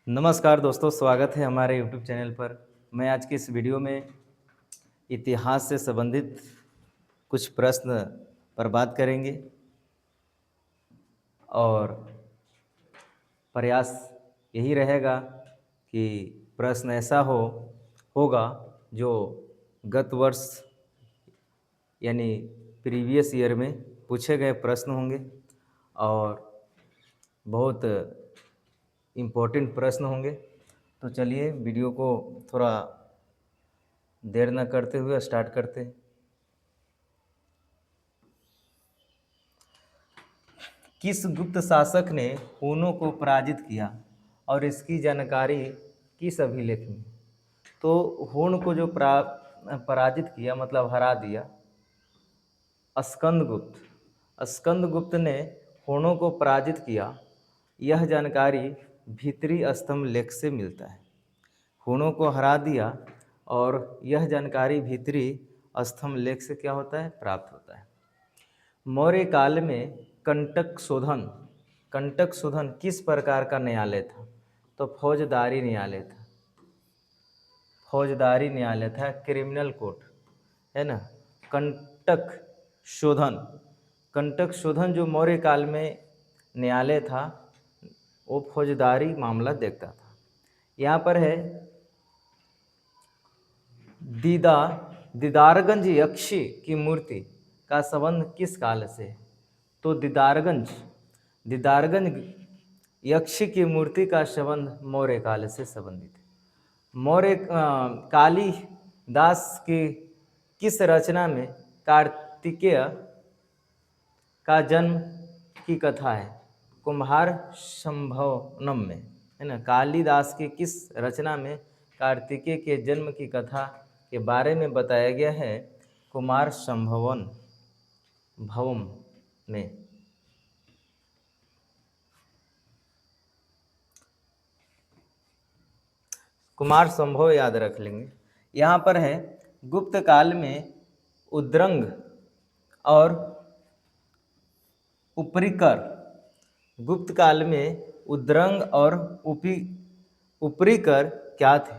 नमस्कार दोस्तों, स्वागत है हमारे यूट्यूब चैनल पर। मैं आज की इस वीडियो में इतिहास से संबंधित कुछ प्रश्न पर बात करेंगे और प्रयास यही रहेगा कि प्रश्न ऐसा होगा जो गत वर्ष यानी प्रीवियस ईयर में पूछे गए प्रश्न होंगे और बहुत इम्पोर्टेंट प्रश्न होंगे। तो चलिए वीडियो को थोड़ा देर न करते हुए स्टार्ट करते हैं। किस गुप्त शासक ने हूनों को पराजित किया और इसकी जानकारी किस अभिलेख में? तो हूण को जो पराजित किया मतलब हरा दिया, स्कंदगुप्त। स्कंदगुप्त ने हूणों को पराजित किया, यह जानकारी भीतरी स्तंभ लेख से मिलता है। हूणों को हरा दिया और यह जानकारी भीतरी स्तंभ लेख से क्या होता है? प्राप्त होता है। मौर्य काल में कंटक शोधन किस प्रकार का न्यायालय था? तो फौजदारी न्यायालय था। फौजदारी न्यायालय था, क्रिमिनल कोर्ट है ना। कंटक शोधन जो मौर्य काल में न्यायालय था वो फौजदारी मामला देखता था। यहाँ पर है दीदारगंज यक्षी की मूर्ति का संबंध किस काल से है? तो दीदारगंज यक्षी की मूर्ति का संबंध मौर्य काल से संबंधित है। मौर्य कालिदास की किस रचना में कार्तिकेय का जन्म की कथा है? कुम्हार संभवम में है ना। कालिदास की किस रचना में कार्तिकेय के जन्म की कथा के बारे में बताया गया है? कुमार संभवम में। कुमार संभव याद रख लेंगे। यहाँ पर है गुप्त काल में उद्रंग और उपरिकर। गुप्त काल में उद्रंग और उपरिकर क्या थे?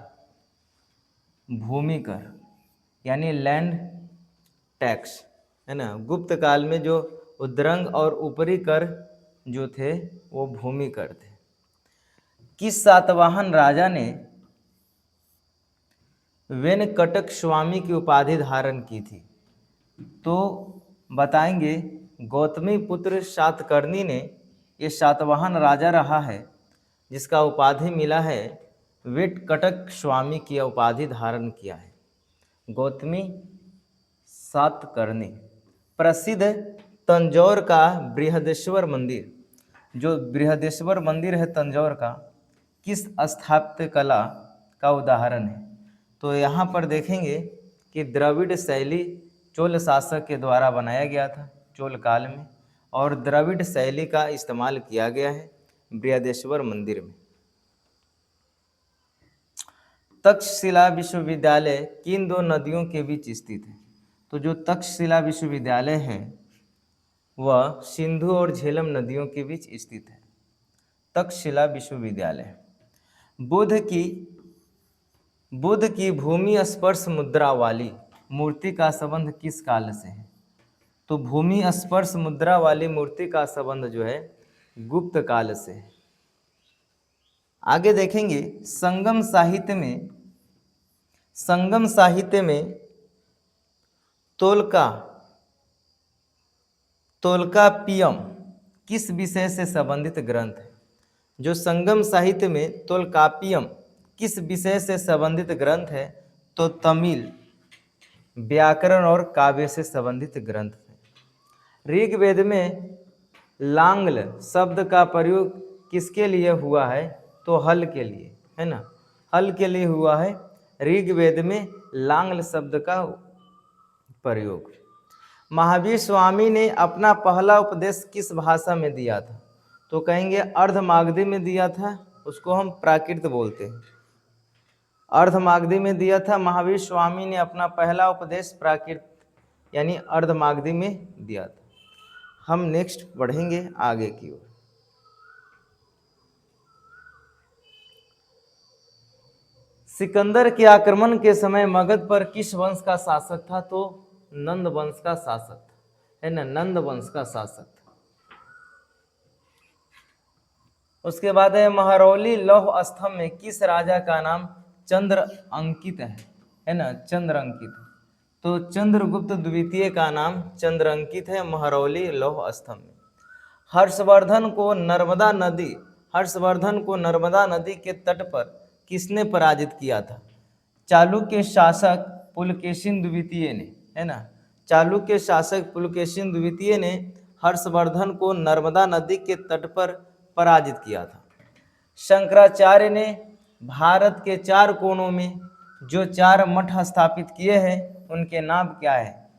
भूमि कर यानी लैंड टैक्स है ना। गुप्त काल में जो उद्रंग और उपरिकर जो थे वो भूमि कर थे। किस सातवाहन राजा ने वेनकटक स्वामी की उपाधि धारण की थी? तो बताएंगे गौतमी पुत्र सातकर्णी ने ये सातवाहन राजा रहा है जिसका उपाधि मिला है, वेनकटक स्वामी की उपाधि धारण किया है गौतमी सातकर्णी। प्रसिद्ध तंजौर का बृहदेश्वर मंदिर, जो बृहदेश्वर मंदिर है तंजौर का, किस स्थापत्य कला का उदाहरण है? तो यहाँ पर देखेंगे कि द्रविड़ शैली चोल शासक के द्वारा बनाया गया था चोल काल में, और द्रविड़ शैली का इस्तेमाल किया गया है बृहदेश्वर मंदिर में। तक्षशिला विश्वविद्यालय किन दो नदियों के बीच स्थित है? तो जो तक्षशिला विश्वविद्यालय है वह सिंधु और झेलम नदियों के बीच स्थित है। तक्षशिला विश्वविद्यालय। बुद्ध की भूमि स्पर्श मुद्रा वाली मूर्ति का संबंध किस काल से है? तो भूमि स्पर्श मुद्रा वाली मूर्ति का संबंध जो है गुप्त काल से है। आगे देखेंगे संगम साहित्य में तोल्कापियम किस विषय से संबंधित ग्रंथ है? जो संगम साहित्य में तोल्कापियम किस विषय से संबंधित ग्रंथ है? तो तमिल व्याकरण और काव्य से संबंधित ग्रंथ है। ऋग्वेद में लांगल शब्द का प्रयोग किसके लिए हुआ है? तो हल के लिए है ना। हल के लिए हुआ है ऋग्वेद में लांगल शब्द का प्रयोग। महावीर स्वामी ने अपना पहला उपदेश किस भाषा में दिया था? तो कहेंगे अर्धमागधी में दिया था, उसको हम प्राकृत बोलते हैं। अर्धमागधी में दिया था महावीर स्वामी ने अपना पहला उपदेश प्राकृत यानी अर्धमागधी में दिया था। हम नेक्स्ट बढ़ेंगे आगे की ओर। सिकंदर के आक्रमण के समय मगध पर किस वंश का शासक था? तो नंद वंश का शासक है ना, नंद वंश का शासक। उसके बाद है महरौली लौह स्तंभ में किस राजा का नाम चंद्र अंकित है ना, चंद्र अंकित। तो चंद्रगुप्त द्वितीय का नाम चंद्र अंकित है महरौली लौह स्तंभ में। हर्षवर्धन को नर्मदा नदी के तट पर किसने पराजित किया था? चालुक्य शासक पुलकेशिन द्वितीय ने, है ना, चालुक्य शासक पुलकेशिन द्वितीय ने हर्षवर्धन को नर्मदा नदी के तट पर पराजित किया था। शंकराचार्य ने भारत के 4 कोनों में जो 4 मठ स्थापित किए हैं उनके नाम क्या है?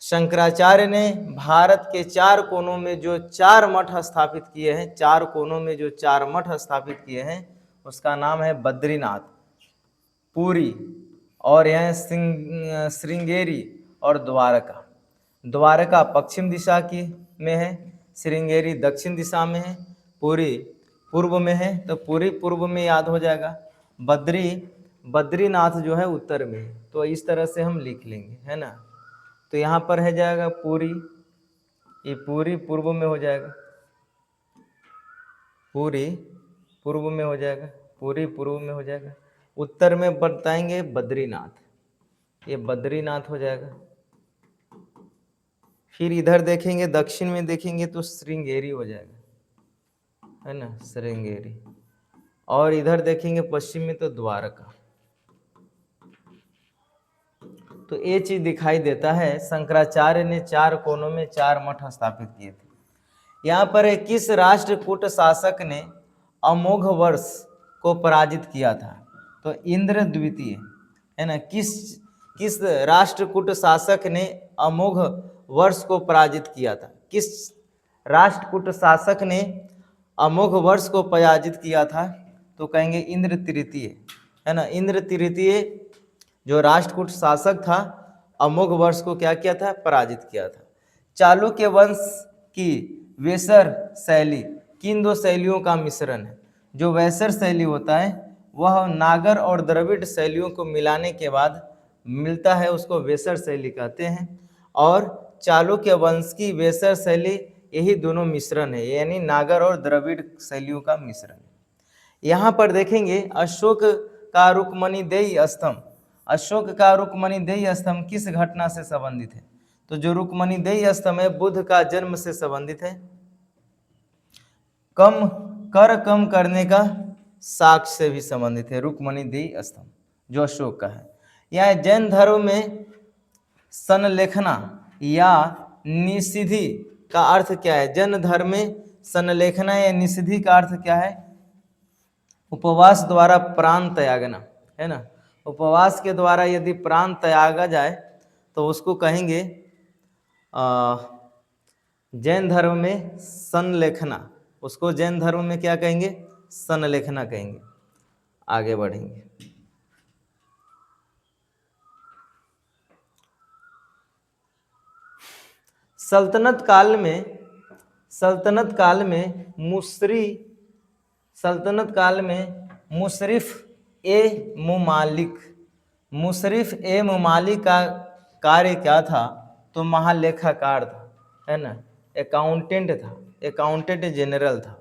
शंकराचार्य ने भारत के 4 कोनों में जो 4 मठ स्थापित किए हैं, 4 कोनों में जो 4 मठ स्थापित किए हैं उसका नाम है बद्रीनाथ, पुरी और यह श्रृंगेरी और द्वारका। द्वारका पश्चिम दिशा की में है, श्रृंगेरी दक्षिण दिशा में है, पुरी पूर्व में है, तो पुरी पूर्व में याद हो जाएगा। बद्रीनाथ जो है उत्तर में है। तो इस तरह से हम लिख लेंगे, है ना। तो यहाँ पर है जाएगा पुरी, ये पुरी पूर्व में हो जाएगा, पुरी पूर्व में हो जाएगा, पुरी पूर्व में हो जाएगा। उत्तर में बताएंगे बद्रीनाथ, ये बद्रीनाथ हो जाएगा। फिर इधर देखेंगे दक्षिण में देखेंगे तो श्रृंगेरी हो जाएगा, है ना, श्रृंगेरी। और इधर देखेंगे पश्चिम में तो द्वारका। तो ये चीज दिखाई देता है शंकराचार्य ने 4 कोनों में 4 मठ स्थापित किए थे। यहाँ पर है किस राष्ट्रकूट शासक ने अमोघ वर्ष को पराजित किया था? तो इंद्र द्वितीय, है ना। किस राष्ट्रकूट शासक ने अमोघ वर्ष को पराजित किया था? किस राष्ट्रकूट शासक ने अमोघ वर्ष को पराजित किया था? तो कहेंगे इंद्र तृतीय, है ना। इंद्र तृतीय जो राष्ट्रकूट शासक था अमोघ वर्ष को क्या किया था? पराजित किया था। चालुक्य वंश की वेसर शैली किन 2 शैलियों का मिश्रण है? जो वेसर शैली होता है वह नागर और द्रविड़ शैलियों को मिलाने के बाद मिलता है, उसको वेसर शैली कहते हैं। और चालुक्य वंश की वेसर शैली यही दोनों मिश्रण है, यानी नागर और द्रविड़ शैलियों का मिश्रण है। यहाँ पर देखेंगे अशोक का रुक्मणीदेही स्तंभ, अशोक का रुक्मणीदेही स्तंभ किस घटना से संबंधित है? तो जो रुक्मणीदेही स्तंभ है बुद्ध का जन्म से संबंधित है। कम करने का साक्ष्य से भी संबंधित है रुक्मणीदेही स्तंभ जो अशोक का है। यह जैन धर्म में संलेखना या निषिद्धि का अर्थ क्या है? जैन धर्म में संलेखना या निषिद्धि का अर्थ क्या है? उपवास द्वारा प्राण त्यागना, है ना। उपवास के द्वारा यदि प्राण त्यागा जाए तो उसको कहेंगे जैन धर्म में संलेखना, उसको जैन धर्म में क्या कहेंगे? संलेखना कहेंगे। आगे बढ़ेंगे। सल्तनत काल में मुशरिफ ए मुमालिक का कार्य क्या था? तो महालेखाकार था, है ना, अकाउंटेंट था, अकाउंटेंट जनरल था।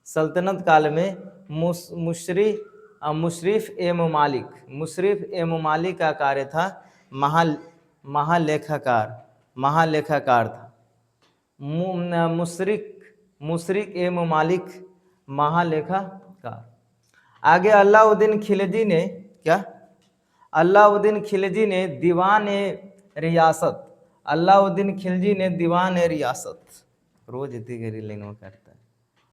सल्तनत काल में मुशरिफ ए मुमालिक का कार्य था महालेखाकार था। मुशरिक ए मुमालिक महालेखाकार। आगे अलाउद्दीन खिलजी ने दीवान रियासत रोज इतनी गहरी लाइन में करता